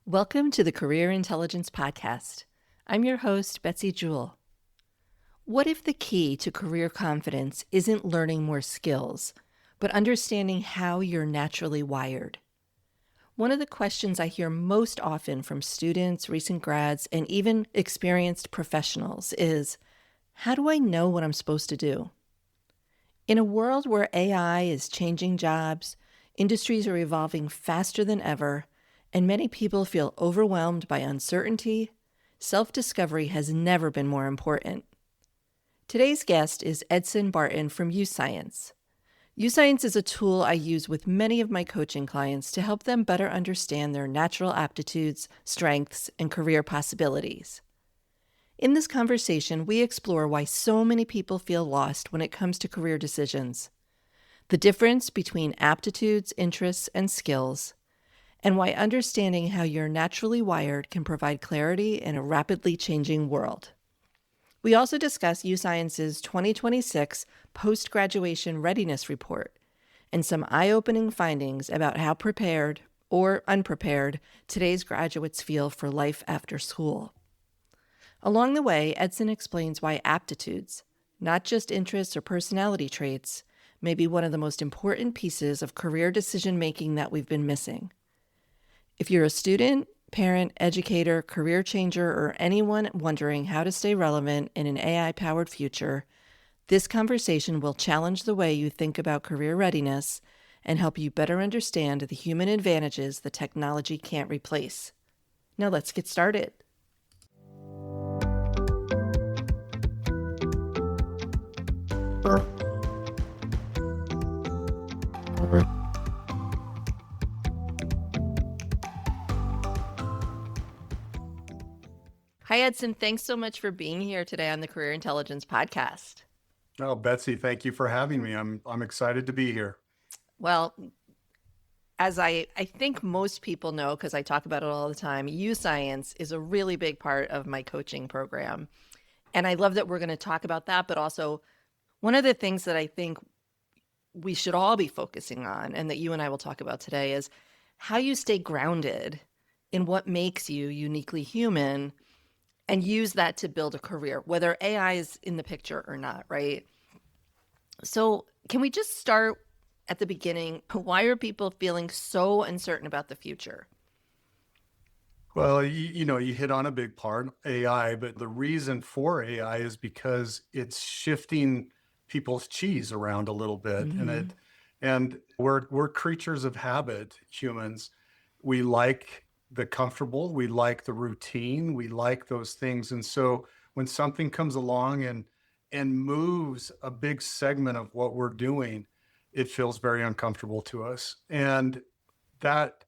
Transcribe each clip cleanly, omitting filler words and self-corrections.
Welcome to the Career Intelligence Podcast. I'm your host, Betsy Jewell. What if the key to career confidence isn't learning more skills, but understanding how you're naturally wired? One of the questions I hear most often from students, recent grads, and even experienced professionals is, how do I know what I'm supposed to do? In a world where AI is changing jobs, industries are evolving faster than ever, and many people feel overwhelmed by uncertainty, self-discovery has never been more important. Today's guest is Edson Barton from YouScience. YouScience is a tool I use with many of my coaching clients to help them better understand their natural aptitudes, strengths, and career possibilities. In this conversation, we explore why so many people feel lost when it comes to career decisions, the difference between aptitudes, interests, and skills, and why understanding how you're naturally wired can provide clarity in a rapidly changing world. We also discuss YouScience's 2026 Post-Graduation Readiness Report and some eye-opening findings about how prepared or unprepared today's graduates feel for life after school. Along the way, Edson explains why aptitudes, not just interests or personality traits, may be one of the most important pieces of career decision-making that we've been missing. If you're a student, parent, educator, career changer, or anyone wondering how to stay relevant in an AI-powered future, this conversation will challenge the way you think about career readiness and help you better understand the human advantages the technology can't replace. Now let's get started. Hi, Edson. Thanks so much for being here today on the Career Intelligence Podcast. Oh, Betsy, thank you for having me. I'm excited to be here. Well, as I think most people know, because I talk about it all the time, YouScience is a really big part of my coaching program. And I love that we're going to talk about that, but also one of the things that I think we should all be focusing on, and that you and I will talk about today, is how you stay grounded in what makes you uniquely human and use that to build a career, whether AI is in the picture or not, right? So can we just start at the beginning? Why are people feeling so uncertain about the future? Well, you hit on a big part, AI, but the reason for AI is because it's shifting people's cheese around a little bit, Mm-hmm. and we're creatures of habit, humans. We like the comfortable, we like the routine, we like those things. And so when something comes along and moves a big segment of what we're doing, it feels very uncomfortable to us. And that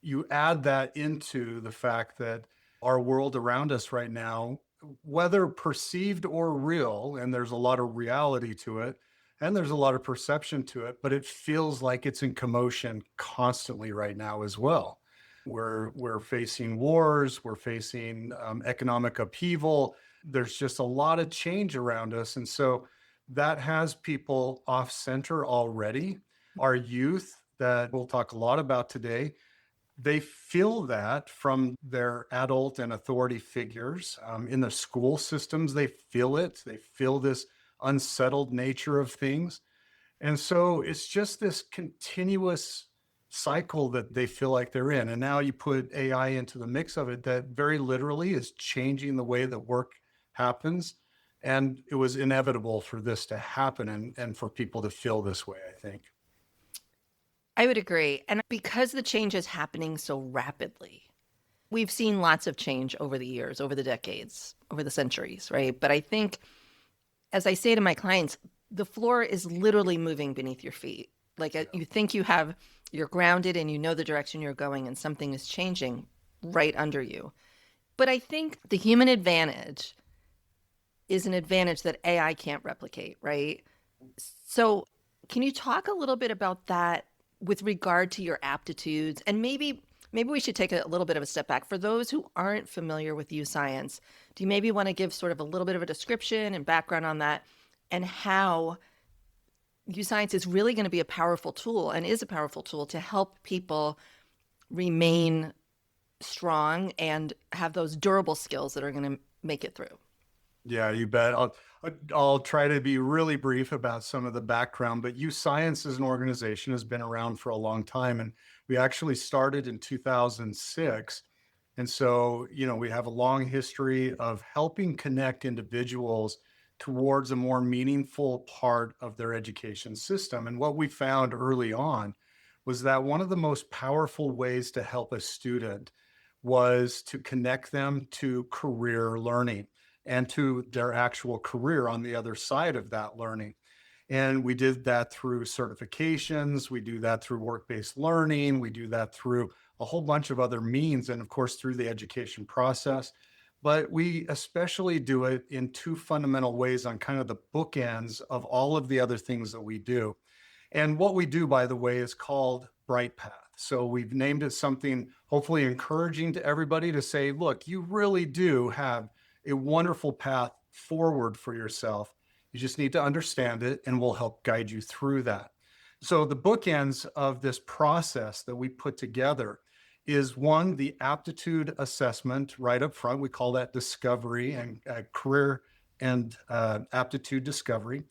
you add that into the fact that our world around us right now, whether perceived or real, and there's a lot of reality to it, and there's a lot of perception to it, but it feels like it's in commotion constantly right now as well. We're facing wars, we're facing economic upheaval. There's just a lot of change around us, and so that has people off center already. Our youth, that we'll talk a lot about today, they feel that from their adult and authority figures in the school systems. They feel it. They feel this unsettled nature of things. And so it's just this continuous cycle that they feel like they're in. And now you put AI into the mix of it, that very literally is changing the way that work happens. And it was inevitable for this to happen and for people to feel this way, I think. I would agree. And because the change is happening so rapidly, we've seen lots of change over the years, over the decades, over the centuries, right? But I think, as I say to my clients, the floor is literally moving beneath your feet. Like you think you're grounded and you know the direction you're going, and something is changing right under you. But I think the human advantage is an advantage that AI can't replicate, right? So can you talk a little bit about that with regard to your aptitudes? And maybe we should take a little bit of a step back. For those who aren't familiar with YouScience, do you maybe want to give sort of a little bit of a description and background on that, and how YouScience is really going to be a powerful tool, and is a powerful tool, to help people remain strong and have those durable skills that are going to make it through? Yeah, you bet. I'll try to be really brief about some of the background, but YouScience as an organization has been around for a long time, and we actually started in 2006. And so, we have a long history of helping connect individuals towards a more meaningful part of their education system. And what we found early on was that one of the most powerful ways to help a student was to connect them to career learning and to their actual career on the other side of that learning. And we did that through certifications, we do that through work-based learning, we do that through a whole bunch of other means, and of course, through the education process. But we especially do it in two fundamental ways on kind of the bookends of all of the other things that we do. And what we do, by the way, is called Bright Path. So we've named it something hopefully encouraging to everybody to say, look, you really do have a wonderful path forward for yourself. You just need to understand it, and we'll help guide you through that. So the bookends of this process that we put together is one, the aptitude assessment right up front. We call that discovery and career and aptitude discovery.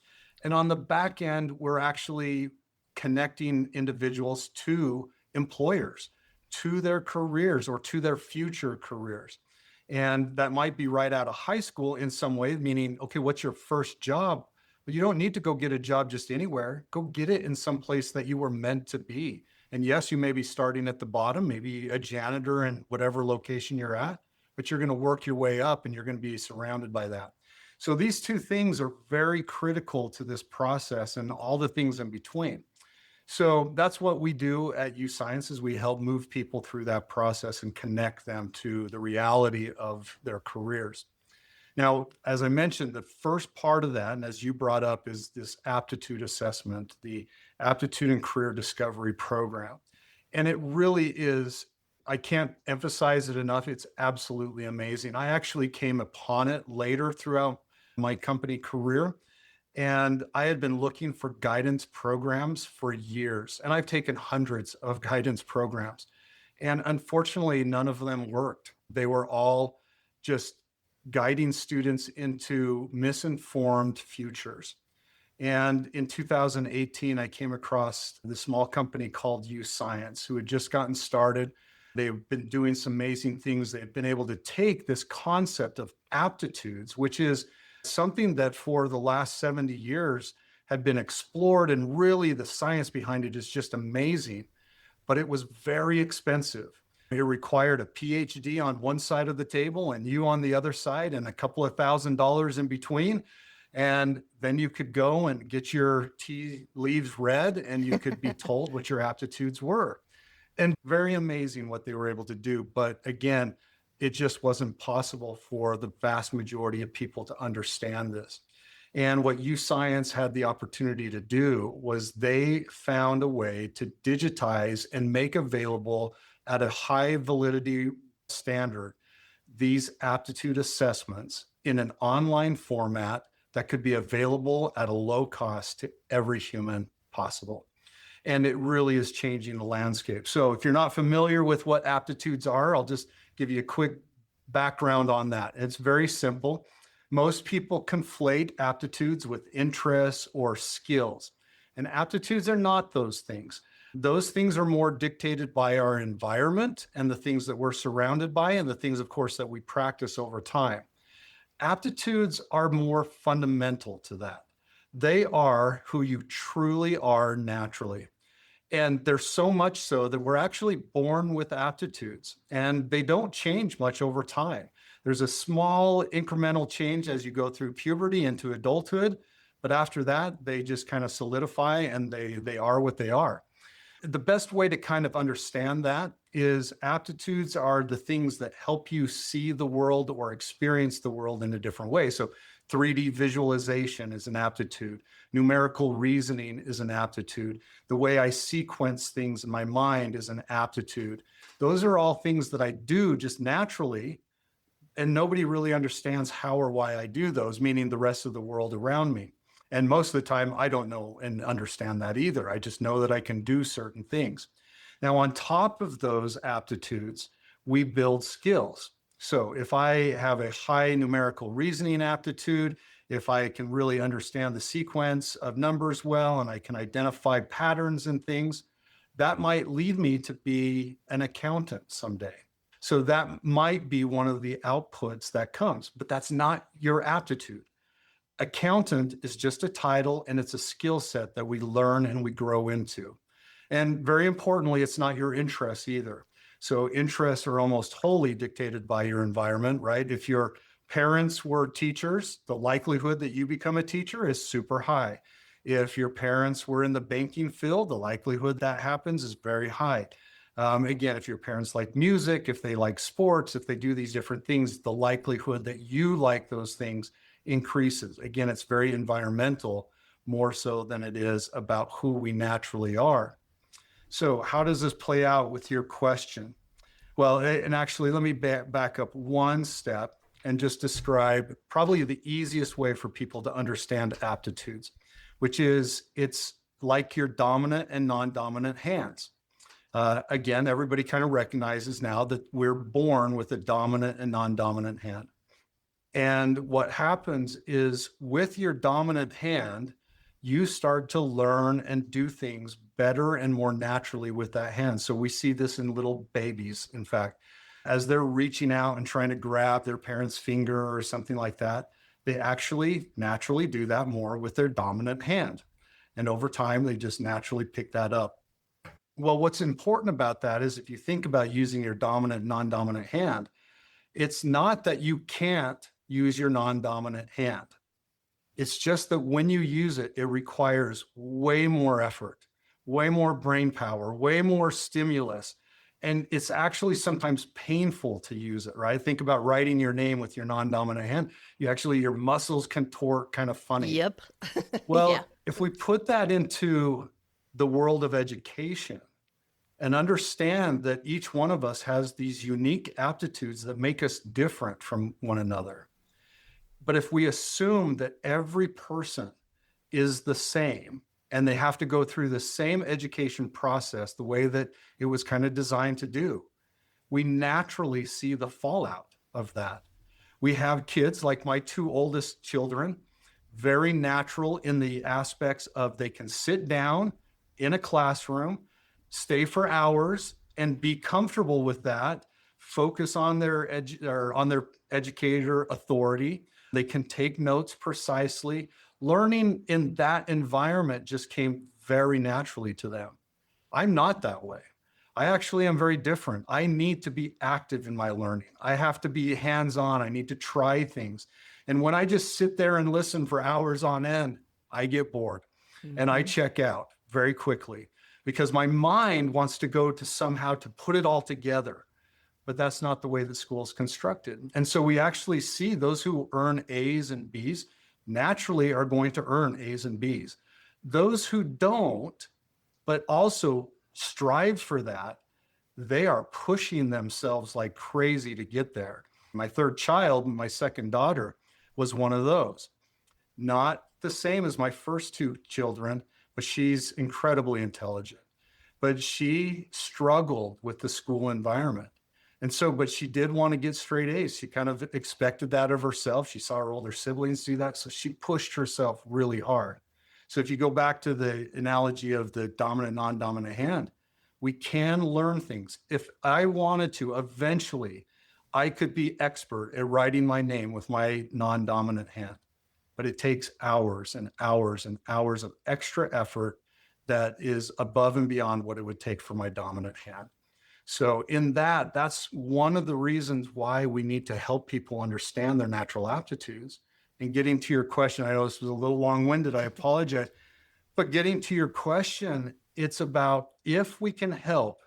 And on the back end, we're actually connecting individuals to employers, to their careers or to their future careers. And that might be right out of high school in some way, meaning, okay, what's your first job? But you don't need to go get a job just anywhere. Go get it in some place that you were meant to be. And yes, you may be starting at the bottom, maybe a janitor in whatever location you're at, but you're going to work your way up and you're going to be surrounded by that. So these two things are very critical to this process and all the things in between. So that's what we do at YouScience is we help move people through that process and connect them to the reality of their careers. Now, as I mentioned, the first part of that, and as you brought up, is this aptitude assessment, the Aptitude and Career Discovery Program. And it really is, I can't emphasize it enough, it's absolutely amazing. I actually came upon it later throughout my company career, and I had been looking for guidance programs for years, and I've taken hundreds of guidance programs. And unfortunately, none of them worked. They were all just guiding students into misinformed futures. And in 2018, I came across the small company called YouScience, who had just gotten started. They've been doing some amazing things. They've been able to take this concept of aptitudes, which is something that for the last 70 years had been explored, and really the science behind it is just amazing, but it was very expensive. It required a PhD on one side of the table and you on the other side and a couple of $1,000s in between. And then you could go and get your tea leaves read and you could be told what your aptitudes were. And very amazing what they were able to do. But again, it just wasn't possible for the vast majority of people to understand this. And what YouScience had the opportunity to do was they found a way to digitize and make available at a high validity standard these aptitude assessments in an online format that could be available at a low cost to every human possible. And it really is changing the landscape. So if you're not familiar with what aptitudes are, I'll just give you a quick background on that. It's very simple. Most people conflate aptitudes with interests or skills, and aptitudes are not those things. Those things are more dictated by our environment and the things that we're surrounded by and the things, of course, that we practice over time. Aptitudes are more fundamental to that. They are who you truly are naturally. And they're so much so that we're actually born with aptitudes and they don't change much over time. There's a small incremental change as you go through puberty into adulthood, but after that, they just kind of solidify and they are what they are. The best way to kind of understand that is aptitudes are the things that help you see the world or experience the world in a different way. So 3D visualization is an aptitude. Numerical reasoning is an aptitude. The way I sequence things in my mind is an aptitude. Those are all things that I do just naturally, and nobody really understands how or why I do those, meaning the rest of the world around me. And most of the time, I don't know and understand that either. I just know that I can do certain things. Now, on top of those aptitudes, we build skills. So if I have a high numerical reasoning aptitude, if I can really understand the sequence of numbers well, and I can identify patterns and things, that might lead me to be an accountant someday. So that might be one of the outputs that comes, but that's not your aptitude. Accountant is just a title, and it's a skill set that we learn and we grow into. And very importantly, it's not your interests either. So interests are almost wholly dictated by your environment, right? If your parents were teachers, the likelihood that you become a teacher is super high. If your parents were in the banking field, the likelihood that happens is very high. Again, if your parents like music, if they like sports, if they do these different things, the likelihood that you like those things increases. Again, it's very environmental, more so than it is about who we naturally are. So how does this play out with your question? Well, and actually, let me back up one step and just describe probably the easiest way for people to understand aptitudes, which is it's like your dominant and non-dominant hands. Again, everybody kind of recognizes now that we're born with a dominant and non-dominant hand. And what happens is with your dominant hand, you start to learn and do things better and more naturally with that hand. So we see this in little babies, in fact, as they're reaching out and trying to grab their parent's finger or something like that, they actually naturally do that more with their dominant hand. And over time, they just naturally pick that up. Well, what's important about that is if you think about using your dominant, non-dominant hand, it's not that you can't use your non-dominant hand. It's just that when you use it, it requires way more effort, way more brain power, way more stimulus. And it's actually sometimes painful to use it, right? Think about writing your name with your non-dominant hand. Your muscles contort kind of funny. Yep. Well, Yeah. if we put that into the world of education and understand that each one of us has these unique aptitudes that make us different from one another. But if we assume that every person is the same and they have to go through the same education process, the way that it was kind of designed to do, we naturally see the fallout of that. We have kids like my two oldest children, very natural in the aspects of they can sit down in a classroom, stay for hours, and be comfortable with that, focus on their educator authority. They can take notes precisely. Learning in that environment just came very naturally to them. I'm not that way. I actually am very different. I need to be active in my learning. I have to be hands-on. I need to try things. And when I just sit there and listen for hours on end, I get bored and I check out very quickly because my mind wants to go to somehow to put it all together. But that's not the way the school is constructed. And so we actually see those who earn A's and B's naturally are going to earn A's and B's. Those who don't, but also strive for that, they are pushing themselves like crazy to get there. My third child, my second daughter, was one of those. Not the same as my first two children, but she's incredibly intelligent. But she struggled with the school environment. And so, but she did want to get straight A's. She kind of expected that of herself. She saw her older siblings do that. So she pushed herself really hard. So if you go back to the analogy of the dominant, non-dominant hand, we can learn things. If I wanted to, eventually, I could be expert at writing my name with my non-dominant hand. But it takes hours and hours and hours of extra effort that is above and beyond what it would take for my dominant hand. So in that's one of the reasons why we need to help people understand their natural aptitudes. And getting to your question, I know this was a little long-winded, I apologize, but getting to your question, it's about if we can help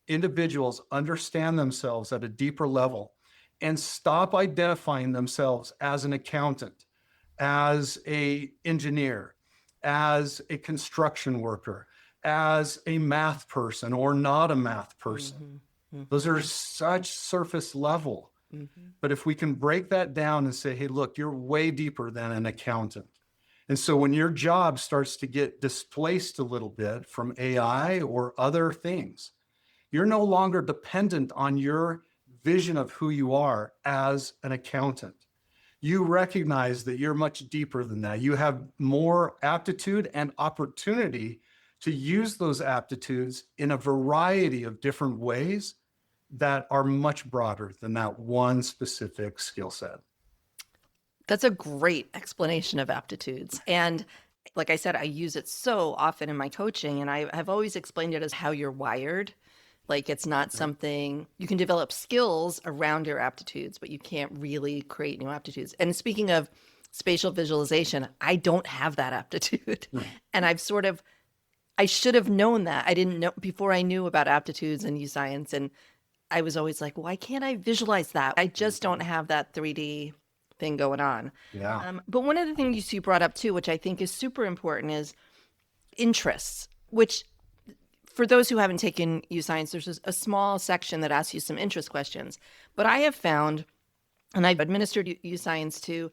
individuals understand themselves at a deeper level and stop identifying themselves as an accountant, as an engineer, as a construction worker, as a math person or not a math person. Those are such surface level. But if we can break that down and say, hey, look, you're way deeper than an accountant. And so when your job starts to get displaced a little bit from AI or other things, you're no longer dependent on your vision of who you are as an accountant. You recognize that you're much deeper than that. You have more aptitude and opportunity to use those aptitudes in a variety of different ways that are much broader than that one specific skill set. That's a great explanation of aptitudes. And like I said, I use it so often in my coaching, and I have always explained it as how you're wired. Like it's not something you can develop skills around your aptitudes, but you can't really create new aptitudes. And speaking of spatial visualization, I don't have that aptitude. Right. And I should have known that. I didn't know before I knew about aptitudes and YouScience. And I was always like, why can't I visualize that? I just don't have that 3D thing going on. Yeah. But one of the things you brought up too, which I think is super important, is interests, which for those who haven't taken YouScience, there's a small section that asks you some interest questions. But I have found, and I've administered YouScience to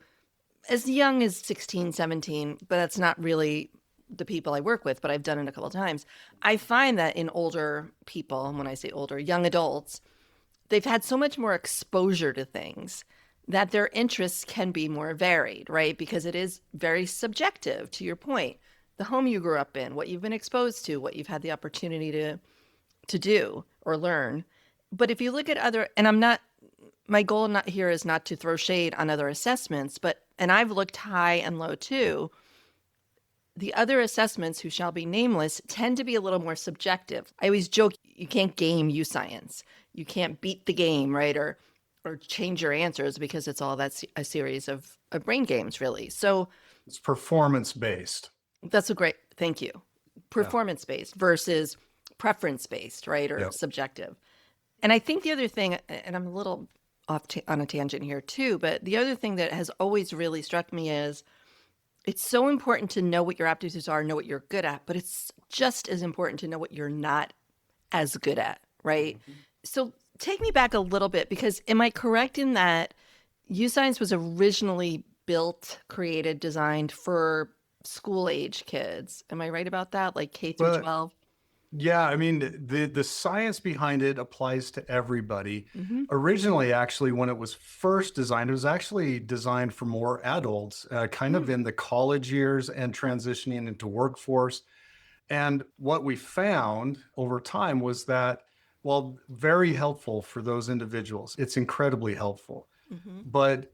as young as 16, 17, but that's not really the people I work with, but I've done it a couple of times. I find that in older people, and when I say older, young adults, they've had so much more exposure to things that their interests can be more varied, right? Because it is very subjective, to your point. The home you grew up in, what you've been exposed to, what you've had the opportunity to do or learn. But if you look at other, and my goal not here is not to throw shade on other assessments, and I've looked high and low too. The other assessments, who shall be nameless, tend to be a little more subjective. I always joke, you can't game YouScience. You can't beat the game, right? Or change your answers, because it's all that's a series of brain games, really. So It's performance-based. that's thank you. Performance-based versus preference-based, right? Or Yep. subjective. And I think the other thing, and I'm a little off on a tangent here too, but the other thing that has always really struck me is it's so important to know what your aptitudes are, know what you're good at, but it's just as important to know what you're not as good at, right? Mm-hmm. So take me back a little bit, because am I correct in that YouScience was originally built, created, designed for school age kids? Am I right about that? Like K through Well, 12? yeah, I mean, the science behind it applies to everybody. Mm-hmm. Originally, actually, when it was first designed, it was actually designed for more adults, kind of in the college years and transitioning into workforce. And what we found over time was that, well, very helpful for those individuals. It's incredibly helpful. Mm-hmm. But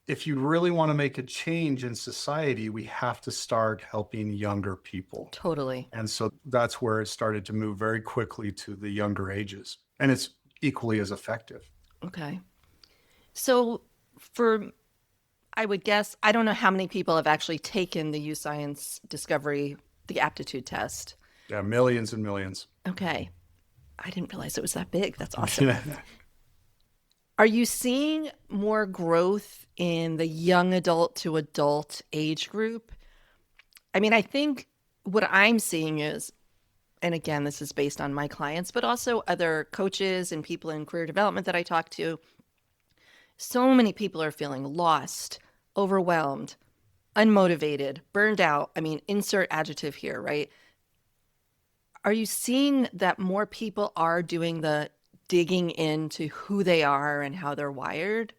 if you really want to make a change in society, we have to start helping younger people. Totally. And so that's where it started to move very quickly to the younger ages. And it's equally as effective. Okay. So I would guess, I don't know how many people have actually taken the YouScience Discovery, the aptitude test. Yeah, millions and millions. Okay. I didn't realize it was that big. That's awesome. Are you seeing more growth in the young adult to adult age group? I mean, I think what I'm seeing is, and again, this is based on my clients, but also other coaches and people in career development that I talk to, so many people are feeling lost, overwhelmed, unmotivated, burned out. I mean, insert adjective here, right? Are you seeing that more people are doing the digging into who they are and how they're wired?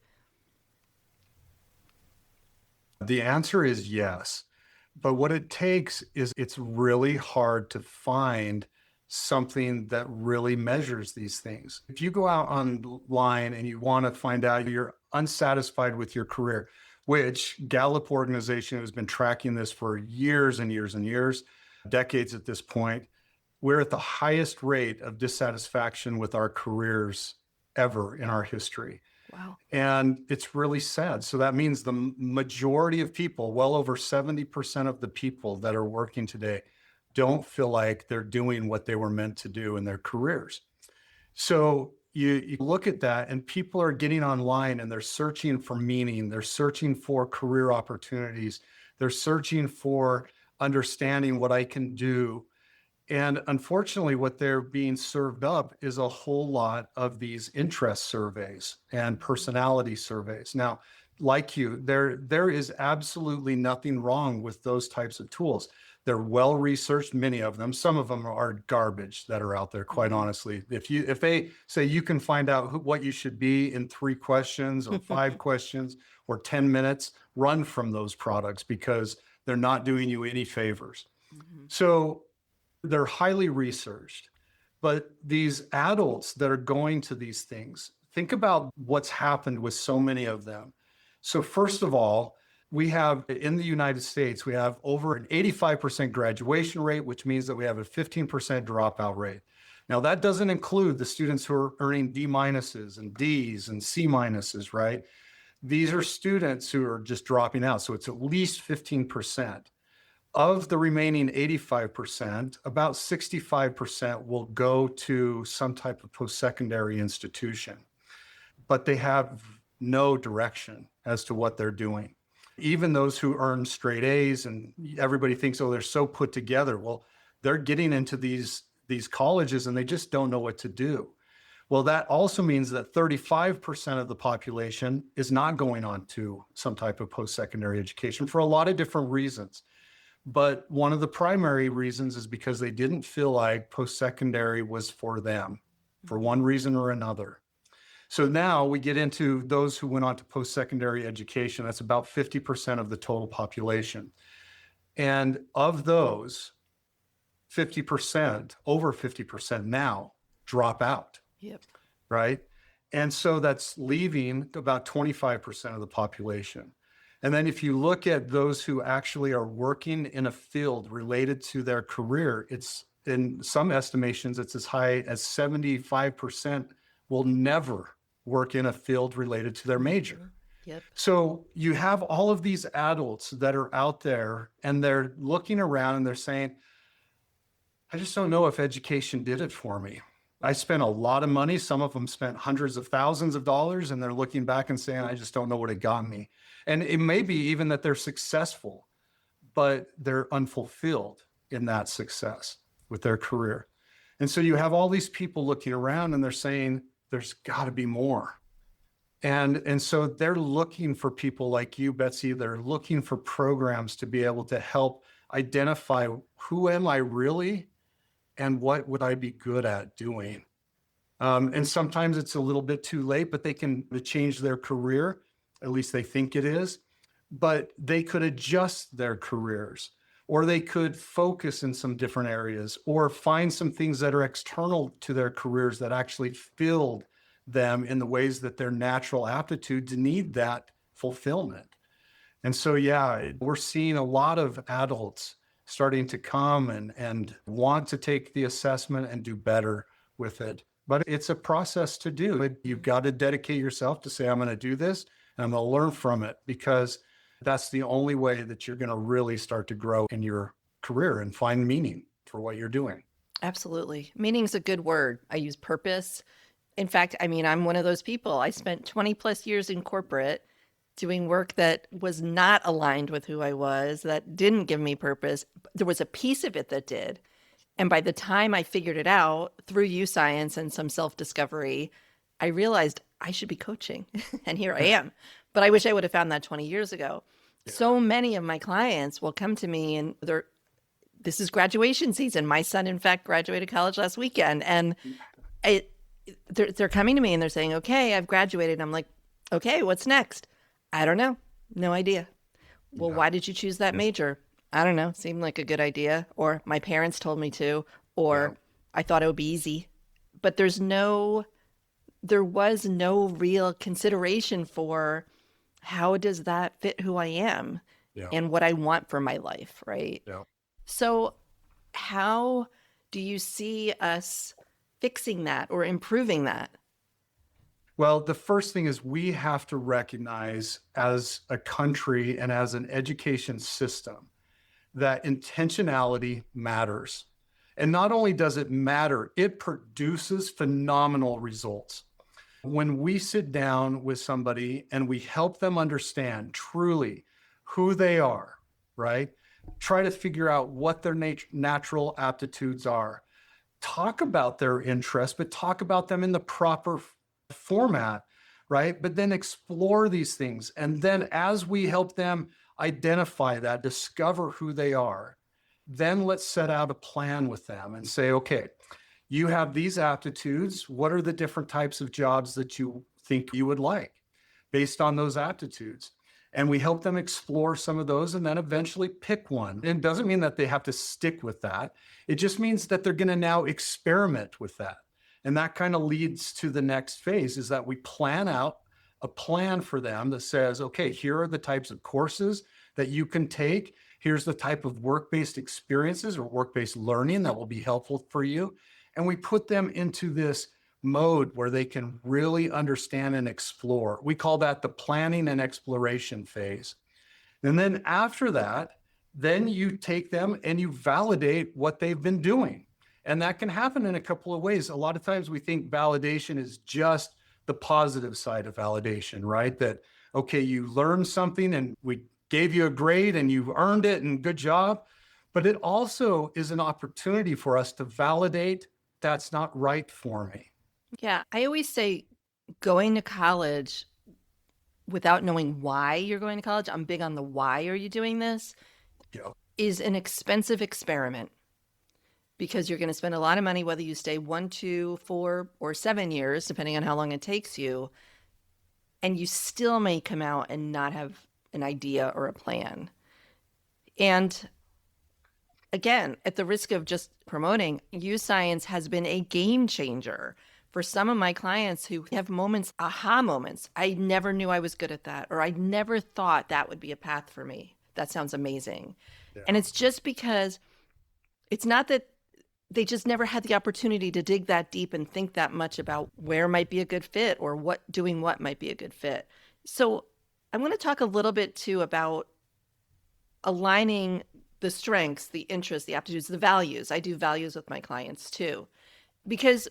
The answer is yes. But what it takes is it's really hard to find something that really measures these things. If you go out online and you want to find out you're unsatisfied with your career, which Gallup organization has been tracking this for years and years and years, decades at this point, we're at the highest rate of dissatisfaction with our careers ever in our history. Wow. And it's really sad. So that means the majority of people, well over 70% of the people that are working today, don't feel like they're doing what they were meant to do in their careers. So you look at that, and people are getting online and they're searching for meaning. They're searching for career opportunities. They're searching for understanding what I can do. And unfortunately, what they're being served up is a whole lot of these interest surveys and personality surveys. Now, like you, there is absolutely nothing wrong with those types of tools. They're well researched, many of them. Some of them are garbage that are out there, quite honestly. If they say you can find out what you should be in 3 questions or 5 questions or 10 minutes, run from those products because they're not doing you any favors. Mhm. So they're highly researched. But these adults that are going to these things, think about what's happened with so many of them. So first of all, we have in the United States, we have over an 85% graduation rate, which means that we have a 15% dropout rate. Now, that doesn't include the students who are earning D minuses and Ds and C minuses, right? These are students who are just dropping out. So it's at least 15%. Of the remaining 85%, about 65% will go to some type of post-secondary institution, but they have no direction as to what they're doing. Even those who earn straight A's and everybody thinks, oh, they're so put together. Well, they're getting into these colleges and they just don't know what to do. Well, that also means that 35% of the population is not going on to some type of post-secondary education for a lot of different reasons. But one of the primary reasons is because they didn't feel like post-secondary was for them for one reason or another. So now we get into those who went on to post-secondary education. That's about 50% of the total population. And of those, 50%, over 50% now drop out, Yep. right? And so that's leaving about 25% of the population. And then if you look at those who actually are working in a field related to their career, it's in some estimations, it's as high as 75% will never work in a field related to their major. Yep. So you have all of these adults that are out there and they're looking around and they're saying, I just don't know if education did it for me. I spent a lot of money. Some of them spent hundreds of thousands of dollars, and they're looking back and saying, I just don't know what it got me. And it may be even that they're successful, but they're unfulfilled in that success with their career. And so you have all these people looking around and they're saying, there's got to be more. And so they're looking for people like you, Betsy. They're looking for programs to be able to help identify who am I really and what would I be good at doing. And sometimes it's a little bit too late, but they can change their career. At least they think it is. But they could adjust their careers, or they could focus in some different areas, or find some things that are external to their careers that actually filled them in the ways that their natural aptitudes need that fulfillment. And so, yeah, we're seeing a lot of adults starting to come and want to take the assessment and do better with it. But it's a process to do. You've got to dedicate yourself to say, I'm going to do this and I'm going to learn from it, because that's the only way that you're going to really start to grow in your career and find meaning for what you're doing. Absolutely. Meaning's a good word. I use purpose. In fact, I mean, I'm one of those people. I spent 20 plus years in corporate doing work that was not aligned with who I was, that didn't give me purpose. There was a piece of it that did. And by the time I figured it out through YouScience and some self-discovery, I realized I should be coaching. And here I am. But I wish I would have found that 20 years ago. Yeah. So many of my clients will come to me and this is graduation season. My son, in fact, graduated college last weekend. And they're coming to me and they're saying, okay, I've graduated. I'm like, okay, what's next? I don't know. No idea. Well, why did you choose that major? I don't know. Seemed like a good idea. Or my parents told me to, or I thought it would be easy. But there was no real consideration for how does that fit who I am and what I want for my life, right? Yeah. So how do you see us fixing that or improving that? Well, the first thing is we have to recognize as a country and as an education system that intentionality matters. And not only does it matter, it produces phenomenal results. When we sit down with somebody and we help them understand truly who they are, right? Try to figure out what their natural aptitudes are. Talk about their interests, but talk about them in the proper format, right? But then explore these things. And then as we help them identify that, discover who they are, Then let's set out a plan with them and say, okay, you have these aptitudes. What are the different types of jobs that you think you would like based on those aptitudes? And we help them explore some of those and then eventually pick one. It doesn't mean that they have to stick with that. It just means that they're going to now experiment with that. And that kind of leads to the next phase, is that we plan out a plan for them that says, okay, here are the types of courses that you can take. Here's the type of work-based experiences or work-based learning that will be helpful for you. And we put them into this mode where they can really understand and explore. We call that the planning and exploration phase. And then after that, then you take them and you validate what they've been doing. And that can happen in a couple of ways. A lot of times we think validation is just the positive side of validation, right? That, okay, you learned something and we gave you a grade and you earned it and good job. But it also is an opportunity for us to validate that's not right for me. Yeah, I always say going to college without knowing why you're going to college, I'm big on the why are you doing this, Yeah. is an expensive experiment because you're going to spend a lot of money whether you stay 1, 2, 4, or 7 years, depending on how long it takes you, and you still may come out and not have an idea or a plan. And again, at the risk of just promoting, YouScience has been a game changer for some of my clients who have moments, aha moments. I never knew I was good at that, or I never thought that would be a path for me. That sounds amazing. Yeah. And it's just because it's not that they just never had the opportunity to dig that deep and think that much about where might be a good fit or what might be a good fit. So I want to talk a little bit too about aligning the strengths, the interests, the aptitudes, the values. I do values with my clients too, because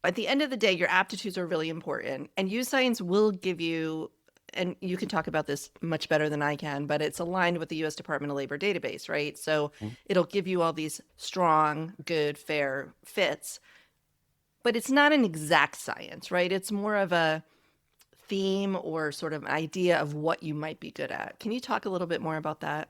at the end of the day, your aptitudes are really important, and YouScience will give you, and you can talk about this much better than I can, but it's aligned with the U.S. Department of Labor database, right? So it'll give you all these strong, good, fair fits, but it's not an exact science, right? It's more of a theme or sort of an idea of what you might be good at. Can you talk a little bit more about that?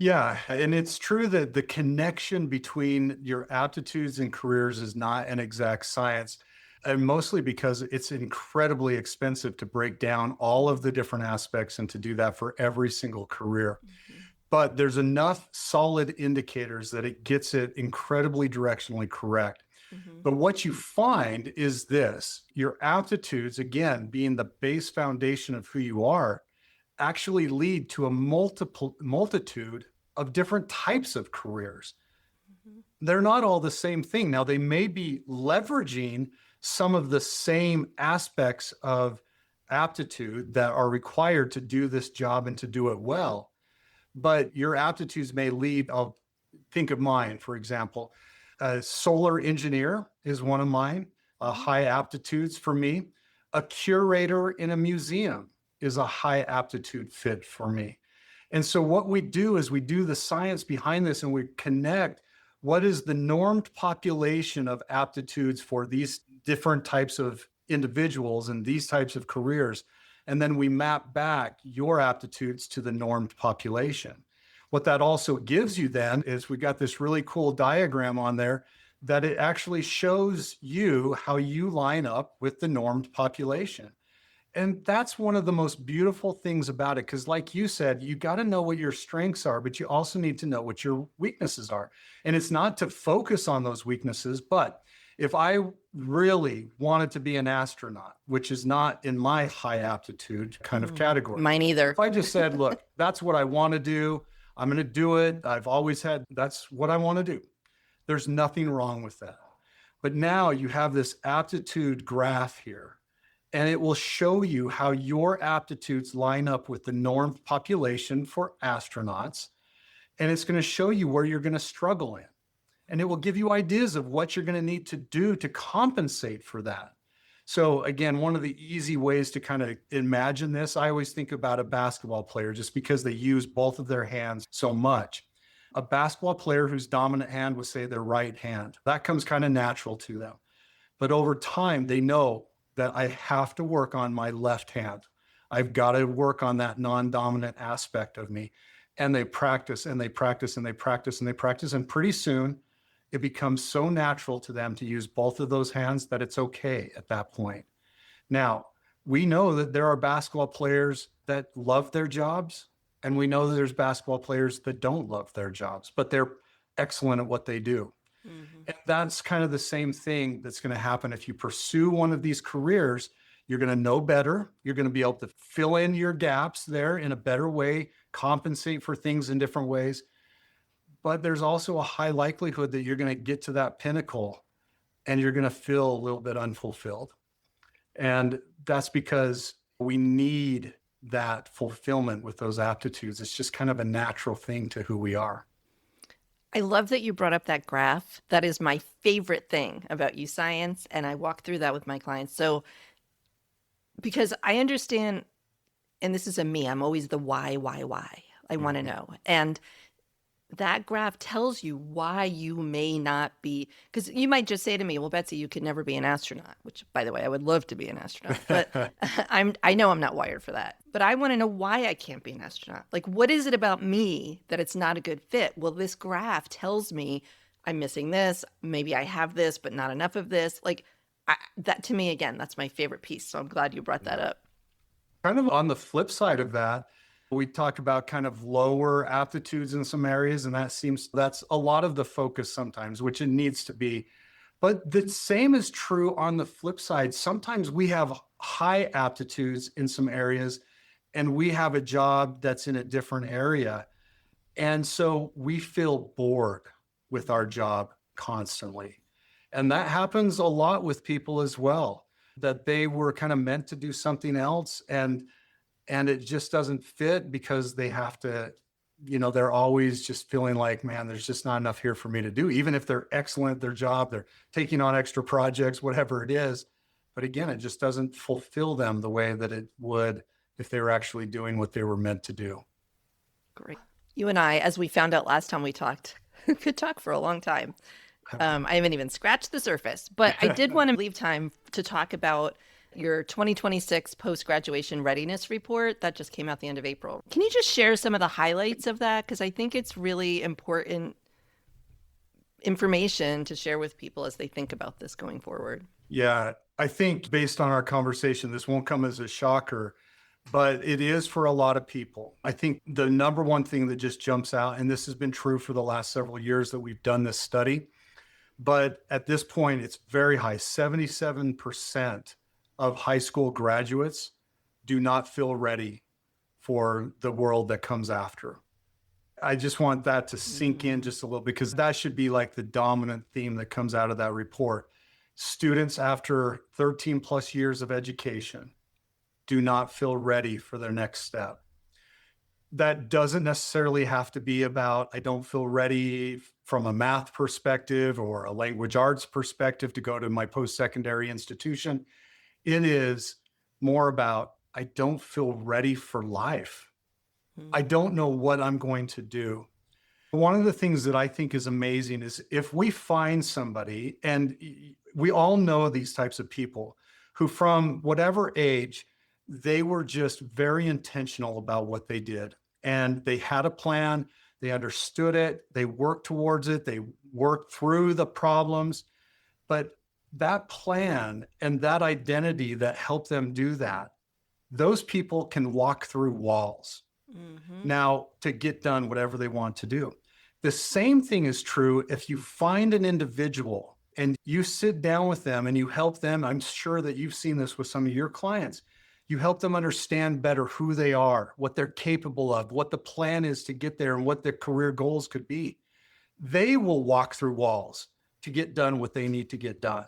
Yeah, and it's true that the connection between your aptitudes and careers is not an exact science, and mostly because it's incredibly expensive to break down all of the different aspects and to do that for every single career. But there's enough solid indicators that it gets it incredibly directionally correct. But what you find is this: your aptitudes, again, being the base foundation of who you are, actually lead to a multitude of different types of careers. They're not all the same thing. Now, they may be leveraging some of the same aspects of aptitude that are required to do this job and to do it well, but your aptitudes may lead. I'll think of mine, for example. A solar engineer is one of mine, high aptitudes for me. A curator in a museum is a high aptitude fit for me. And so what we do is we do the science behind this and we connect what is the normed population of aptitudes for these different types of individuals and these types of careers. And then we map back your aptitudes to the normed population. What that also gives you then is we got this really cool diagram on there that it actually shows you how you line up with the normed population. And that's one of the most beautiful things about it, because like you said, you got to know what your strengths are, but you also need to know what your weaknesses are. And it's not to focus on those weaknesses, but if I really wanted to be an astronaut, which is not in my high aptitude kind of category. Mine either. If I just said, look, that's what I want to do, I'm going to do it. I've always had, that's what I want to do. There's nothing wrong with that. But now you have this aptitude graph here, and it will show you how your aptitudes line up with the norm population for astronauts. And it's going to show you where you're going to struggle in. And it will give you ideas of what you're going to need to do to compensate for that. So again, one of the easy ways to kind of imagine this, I always think about a basketball player just because they use both of their hands so much. A basketball player whose dominant hand was, say, their right hand, that comes kind of natural to them. But over time, they know that I have to work on my left hand. I've got to work on that non-dominant aspect of me. and they practice and they practice and they practice and they practice. And pretty soon it becomes so natural to them to use both of those hands that it's okay at that point. Now, we know that there are basketball players that love their jobs, and we know that there's basketball players that don't love their jobs, but they're excellent at what they do. Mhm. And that's kind of the same thing that's going to happen if you pursue one of these careers. You're going to know better. You're going to be able to fill in your gaps there in a better way, compensate for things in different ways. But there's also a high likelihood that you're going to get to that pinnacle and you're going to feel a little bit unfulfilled. And that's because we need that fulfillment with those aptitudes. It's just kind of a natural thing to who we are. I love that you brought up that graph. That is my favorite thing about YouScience, and I walk through that with my clients. So, because I understand, and this is a me, I'm always the why. I want to know. And that graph tells you why you may not be, because you might just say to me, well, Betsy, you could never be an astronaut, which, by the way, I would love to be an astronaut, but I know I'm not wired for that. But I want to know why I can't be an astronaut. Like, what is it about me that it's not a good fit? Well, this graph tells me I'm missing this. Maybe I have this, but not enough of this. Like, that to me, again, that's my favorite piece. So I'm glad you brought that up. Kind of on the flip side of that, we talked about kind of lower aptitudes in some areas, and that's a lot of the focus sometimes, which it needs to be. But the same is true on the flip side. Sometimes we have high aptitudes in some areas, and we have a job that's in a different area. And so we feel bored with our job constantly. And that happens a lot with people as well, that they were kind of meant to do something else and it just doesn't fit because they have to, they're always just feeling like, man, there's just not enough here for me to do. Even if they're excellent at their job, they're taking on extra projects, whatever it is. But again, it just doesn't fulfill them the way that it would if they were actually doing what they were meant to do. Great. You and I, as we found out last time we talked, could talk for a long time. I haven't even scratched the surface, but I did want to leave time to talk about your 2026 Post-Graduation Readiness Report that just came out the end of April. Can you just share some of the highlights of that? Because I think it's really important information to share with people as they think about this going forward. Yeah, I think based on our conversation, this won't come as a shocker, but it is for a lot of people. I think the number one thing that just jumps out, and this has been true for the last several years that we've done this study, but at this point, it's very high. 77% of high school graduates do not feel ready for the world that comes after. I just want that to sink in just a little, because that should be like the dominant theme that comes out of that report. Students after 13 plus years of education do not feel ready for their next step. That doesn't necessarily have to be about, I don't feel ready from a math perspective or a language arts perspective to go to my post-secondary institution. It is more about, I don't feel ready for life. I don't know what I'm going to do. One of the things that I think is amazing is if we find somebody, and we all know these types of people who from whatever age, they were just very intentional about what they did. And they had a plan, they understood it, they worked towards it, they worked through the problems. But that plan and that identity that helped them do that, those people can walk through walls now to get done whatever they want to do. The same thing is true if you find an individual and you sit down with them and you help them. I'm sure that you've seen this with some of your clients. You help them understand better who they are, what they're capable of, what the plan is to get there, and what their career goals could be. They will walk through walls to get done what they need to get done.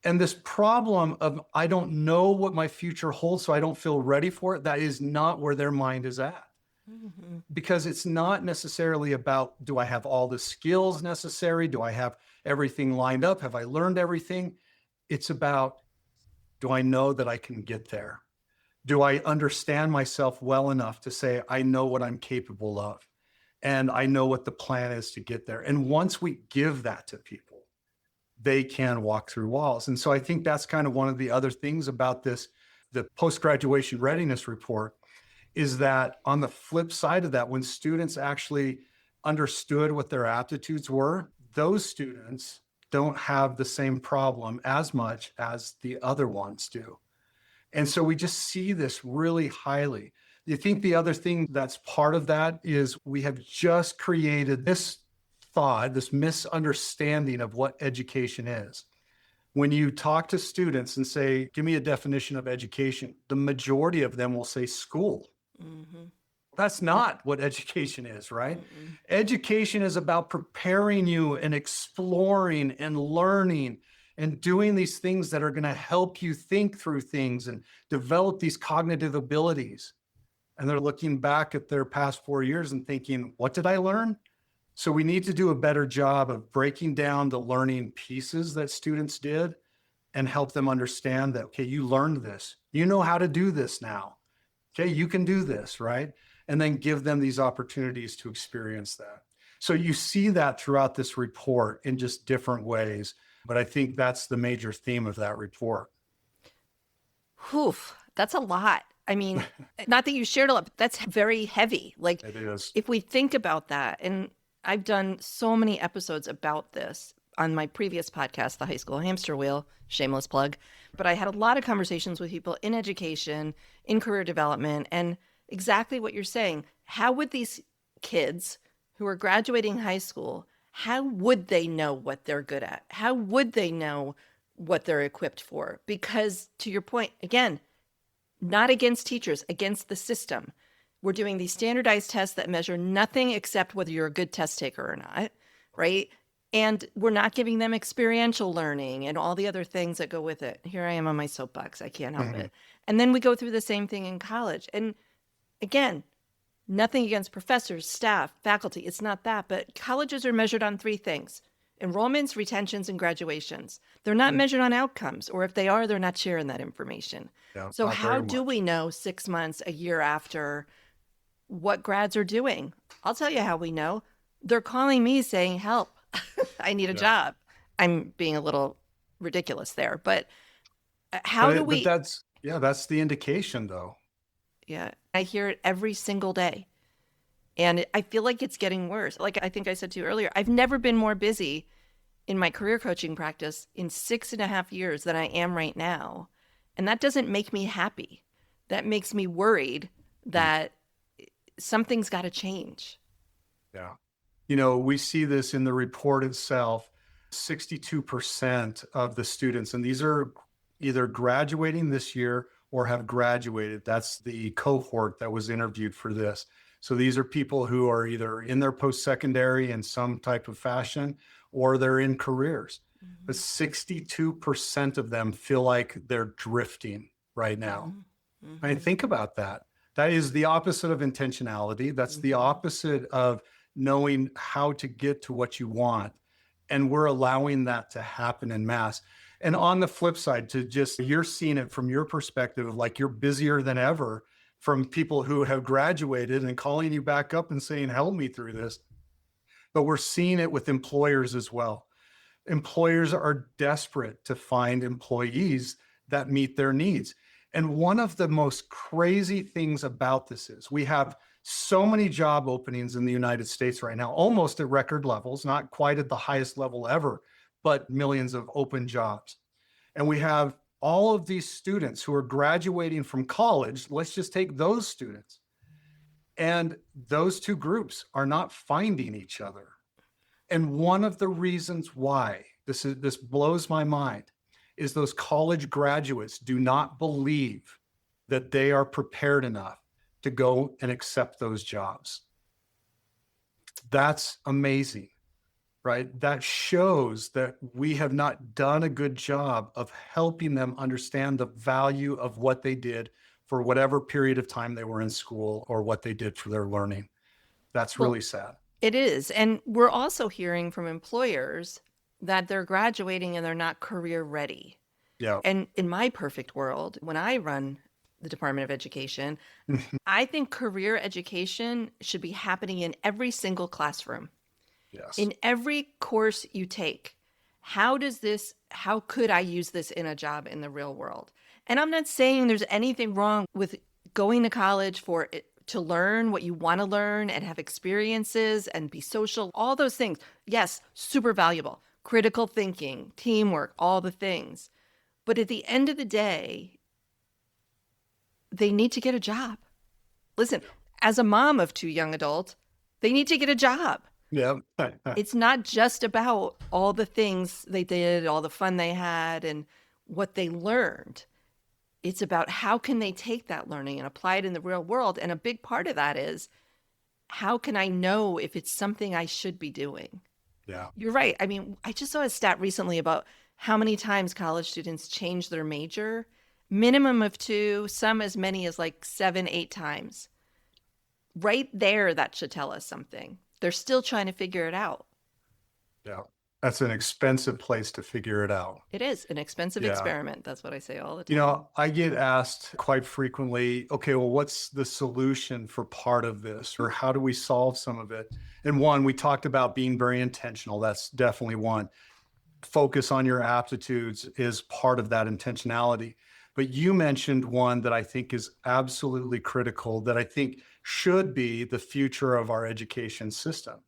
And this problem of, I don't know what my future holds, so I don't feel ready for it, that is not where their mind is at. Because it's not necessarily about, do I have all the skills necessary? Do I have everything lined up? Have I learned everything? It's about, do I know that I can get there? Do I understand myself well enough to say, I know what I'm capable of, and I know what the plan is to get there? And once we give that to people, they can walk through walls. And so I think that's kind of one of the other things about this, the post-graduation readiness report, is that on the flip side of that, when students actually understood what their aptitudes were, those students don't have the same problem as much as the other ones do. And so we just see this really highly. You think the other thing that's part of that is we have just created this thought, this misunderstanding of what education is. When you talk to students and say, give me a definition of education, the majority of them will say school. Mm-hmm. That's not what education is, right? Mm-mm. Education is about preparing you and exploring and learning and doing these things that are going to help you think through things and develop these cognitive abilities. And they're looking back at their past 4 years and thinking, what did I learn? So we need to do a better job of breaking down the learning pieces that students did and help them understand that, okay, you learned this. You know how to do this now. Okay, you can do this, right? And then give them these opportunities to experience that. So you see that throughout this report in just different ways. But I think that's the major theme of that report. Whew, that's a lot. I mean, not that you shared a lot, but that's very heavy. Like, It is. if we think about that, and I've done so many episodes about this on my previous podcast, The High School Hamster Wheel, shameless plug, but I had a lot of conversations with people in education, in career development, and exactly what you're saying. How would these kids who are graduating high school, how would they know what they're good at? How would they know what they're equipped for? Because to your point, again, not against teachers, against the system. We're doing these standardized tests that measure nothing except whether you're a good test taker or not, right? And we're not giving them experiential learning and all the other things that go with it. Here I am on my soapbox. I can't help it. And then we go through the same thing in college. And again, nothing against professors, staff, faculty. It's not that. But colleges are measured on three things: enrollments, retentions, and graduations. They're not measured on outcomes, or if they are, they're not sharing that information. Yeah, So not how very do much. we know 6 months, a year after, what grads are doing? I'll tell you how we know. They're calling me saying, help, I need a Yeah. job. I'm being a little ridiculous there, but how do But we, that's the indication though. yeah, I hear it every single day. And I feel like it's getting worse. Like I think I said to you earlier, I've never been more busy in my career coaching practice in 6.5 years than I am right now. And that doesn't make me happy. That makes me worried that something's got to change. Yeah. You know, we see this in the report itself. 62% of the students, and these are either graduating this year or have graduated. That's the cohort that was interviewed for this. So these are people who are either in their post-secondary in some type of fashion or they're in careers. But 62% of them feel like they're drifting right now. I mean, think about that. That is the opposite of intentionality. That's the opposite of knowing how to get to what you want. And we're allowing that to happen in mass. And on the flip side, to just, you're seeing it from your perspective, like you're busier than ever from people who have graduated and calling you back up and saying, help me through this. But we're seeing it with employers as well. Employers are desperate to find employees that meet their needs. And one of the most crazy things about this is we have so many job openings in the United States right now, almost at record levels, not quite at the highest level ever, but millions of open jobs. And we have all of these students who are graduating from college. Let's just take those students. And those two groups are not finding each other. And one of the reasons why this blows my mind is those college graduates do not believe that they are prepared enough to go and accept those jobs. That's amazing, right? That shows that we have not done a good job of helping them understand the value of what they did for whatever period of time they were in school or what they did for their learning. That's Well, really sad. it is. And we're also hearing from employers that they're graduating and they're not career ready. Yeah. And in my perfect world, when I run the Department of Education, I think career education should be happening in every single classroom, Yes. in every course you take. How could I use this in a job in the real world? And I'm not saying there's anything wrong with going to college to learn what you want to learn and have experiences and be social, all those things. Yes, super valuable. Critical thinking, teamwork, all the things. But at the end of the day, they need to get a job. Listen, as a mom of 2 young adults, they need to get a job. Yeah. It's not just about all the things they did, all the fun they had, and what they learned. It's about how can they take that learning and apply it in the real world. And a big part of that is, how can I know if it's something I should be doing? Yeah. You're right. I mean, I just saw a stat recently about how many times college students change their major. Minimum of 2, some as many as like 7, 8 times. Right there, that should tell us something. They're still trying to figure it out. Yeah. That's an expensive place to figure it out. It is an expensive experiment. That's what I say all the time. You know, I get asked quite frequently, okay, well, what's the solution for part of this? Or how do we solve some of it? And one, we talked about being very intentional. That's definitely one. Focus on your aptitudes is part of that intentionality. But you mentioned one that I think is absolutely critical, that I think should be the future of our education system,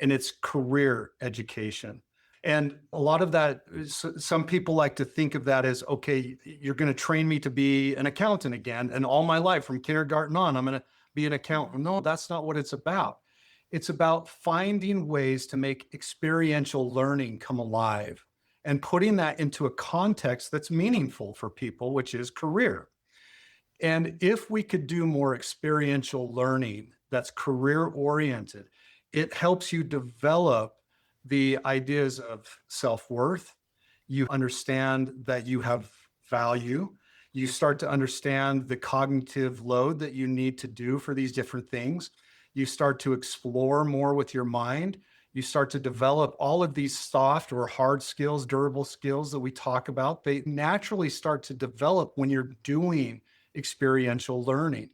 and it's career education. And a lot of that, some people like to think of that as, okay, you're going to train me to be an accountant again. And all my life from kindergarten on, I'm going to be an accountant. No, that's not what it's about. It's about finding ways to make experiential learning come alive and putting that into a context that's meaningful for people, which is career. And if we could do more experiential learning that's career oriented, it helps you develop the ideas of self-worth. You understand that you have value. You start to understand the cognitive load that you need to do for these different things. You start to explore more with your mind. You start to develop all of these soft or hard skills, durable skills that we talk about. They naturally start to develop when you're doing experiential learning.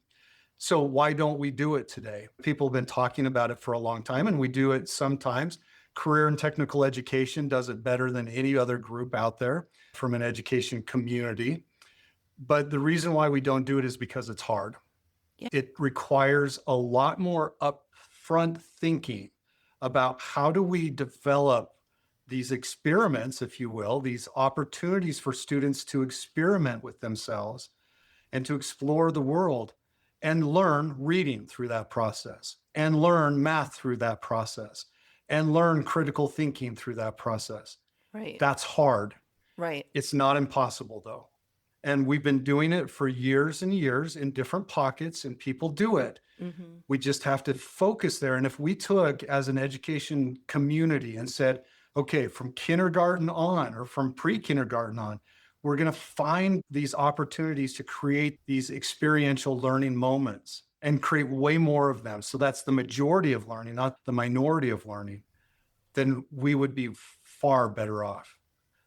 So why don't we do it today? People have been talking about it for a long time, and we do it sometimes. Career and technical education does it better than any other group out there from an education community. But the reason why we don't do it is because it's hard. Yeah. It requires a lot more upfront thinking about how do we develop these experiments, if you will, these opportunities for students to experiment with themselves and to explore the world and learn reading through that process and learn math through that process and learn critical thinking through that process. Right. That's hard. Right. It's not impossible though. And we've been doing it for years and years in different pockets, and people do it. Mm-hmm. We just have to focus there. And if we took as an education community and said, okay, from kindergarten on or from pre-kindergarten on, we're going to find these opportunities to create these experiential learning moments and create way more of them. So that's the majority of learning, not the minority of learning. Then we would be far better off.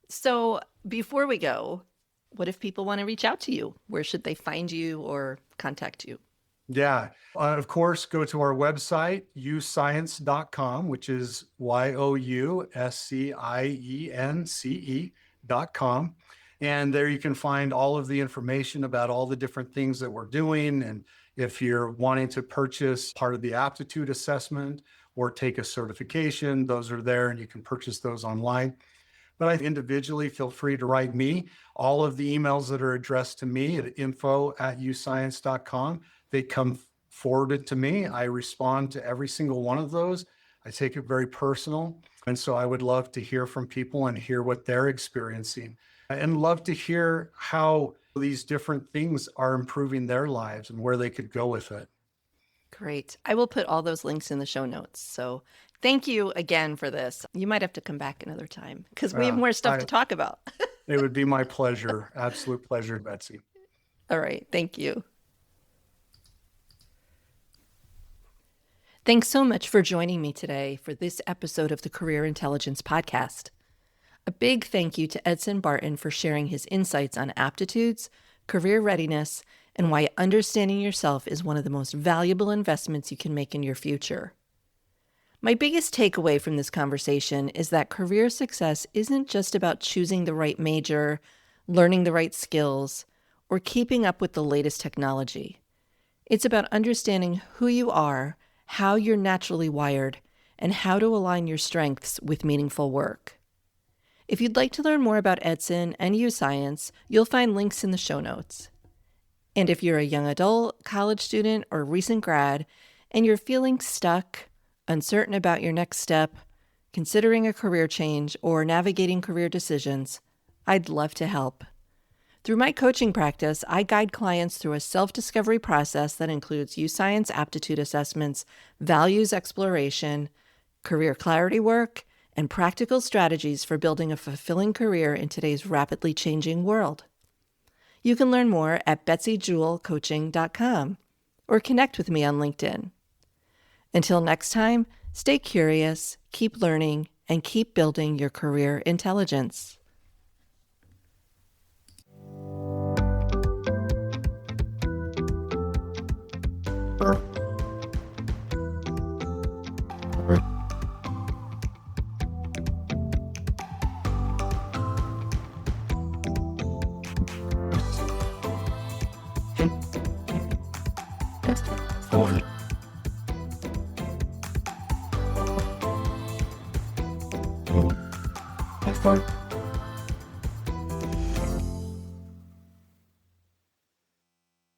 So before we go, what if people want to reach out to you? Where should they find you or contact you? Yeah. Of course, go to our website, YouScience.com, which is YouScience.com. And there you can find all of the information about all the different things that we're doing. And if you're wanting to purchase part of the aptitude assessment or take a certification, those are there and you can purchase those online. But I individually feel free to write me. All of the emails that are addressed to me at info@youscience.com, they come forwarded to me. I respond to every single one of those. I take it very personal. And so I would love to hear from people and hear what they're experiencing and love to hear how these different things are improving their lives and where they could go with it. Great. I will put all those links in the show notes. So thank you again for this. You might have to come back another time because we have more stuff to talk about. It would be my pleasure. Absolute pleasure, Betsy. All right. Thank you. Thanks so much for joining me today for this episode of the Career Intelligence Podcast. A big thank you to Edson Barton for sharing his insights on aptitudes, career readiness, and why understanding yourself is one of the most valuable investments you can make in your future. My biggest takeaway from this conversation is that career success isn't just about choosing the right major, learning the right skills, or keeping up with the latest technology. It's about understanding who you are, how you're naturally wired, and how to align your strengths with meaningful work. If you'd like to learn more about Edson and YouScience, you'll find links in the show notes. And if you're a young adult, college student, or recent grad, and you're feeling stuck, uncertain about your next step, considering a career change, or navigating career decisions, I'd love to help. Through my coaching practice, I guide clients through a self-discovery process that includes YouScience aptitude assessments, values exploration, career clarity work, and practical strategies for building a fulfilling career in today's rapidly changing world. You can learn more at betsyjewelcoaching.com or connect with me on LinkedIn. Until next time, stay curious, keep learning, and keep building your career intelligence. Forward.